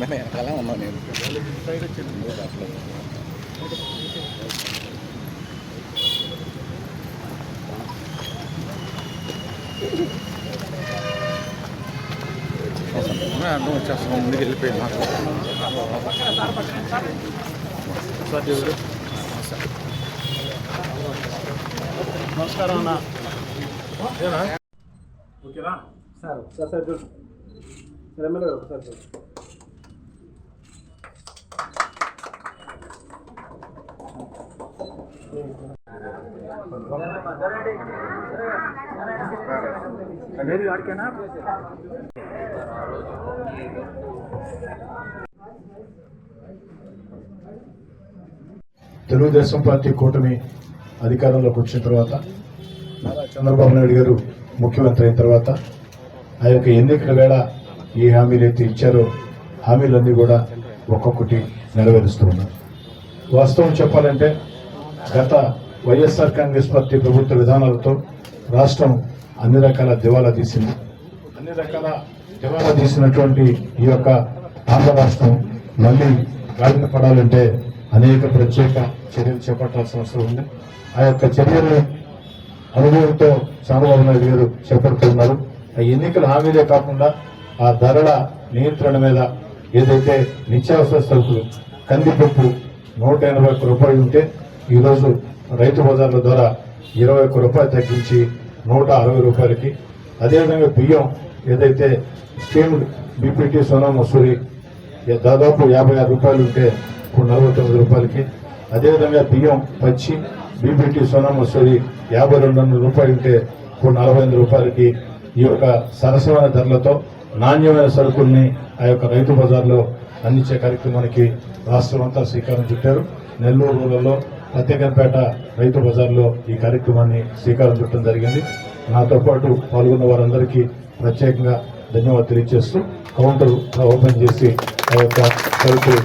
వెనకాల ఉన్నాను నేను. అన్నం వచ్చేస్తాం, ముందుకు వెళ్ళిపోయింది నాకు. నమస్కారం అన్న. ఓకేనా సార్? సార్ సార్ చూడు సార్, ఎమ్మెల్యే గారు ఒకసారి చూడు. తెలుగుదేశం పార్టీ కూటమి అధికారంలోకి వచ్చిన తర్వాత నారా చంద్రబాబు నాయుడు గారు ముఖ్యమంత్రి అయిన తర్వాత ఆ యొక్క ఎన్నికల వేళ ఏ హామీలు అయితే ఇచ్చారో హామీలన్నీ కూడా ఒక్కొక్కటి నెరవేరుస్తూ ఉన్నారు. వాస్తవం చెప్పాలంటే గత వైఎస్ఆర్ కాంగ్రెస్ పార్టీ ప్రభుత్వ విధానాలతో రాష్ట్రం అన్ని రకాల దివాలా తీసింది. అన్ని రకాల దివాలా తీసినటువంటి ఈ యొక్క ఆంధ్ర రాష్ట్రం మళ్ళీ గాడిన పడాలంటే అనేక ప్రత్యేక చర్యలు చేపట్టాల్సిన అవసరం ఉంది. ఆ యొక్క చర్యలను అనుభవంతో చంద్రబాబు నాయుడు గారు చేపడుతున్నారు. ఆ ఎన్నికల హామీలే కాకుండా ఆ ధరల నియంత్రణ మీద ఏదైతే నిత్యావసర సరుకులు కందిపప్పు 181 రూపాయలు ఉంటే ఈరోజు రైతు బజార్ల ద్వారా 21 రూపాయలు తగ్గించి 160 రూపాయలకి, అదేవిధంగా బియ్యం ఏదైతే స్టీమ్డ్ బీపీటీ సోనా మసూరి దాదాపు 56 రూపాయలు ఉంటే ఇప్పుడు 49 రూపాయలకి, అదేవిధంగా బియ్యం పచ్చి బీపీటీ సోనా మసూరి 52 రూపాయలు ఉంటే ఇప్పుడు 45 రూపాయలకి ఈ యొక్క సరసమైన ధరలతో నాణ్యమైన సరుకుల్ని ఆ యొక్క రైతు బజార్లో అందించే కార్యక్రమానికి రాష్ట్రం అంతా శ్రీకారం చుట్టారు. నెల్లూరు రూరల్లో ప్రత్యేకంపేట రైతు బజార్లో ఈ కార్యక్రమాన్ని శ్రీకారం చుట్టడం జరిగింది. నాతో పాటు పాల్గొన్న వారందరికీ ప్రత్యేకంగా ధన్యవాదాలు తెలియజేస్తూ కౌంటర్ ఓపెన్ చేసి ఆ యొక్క సరుకు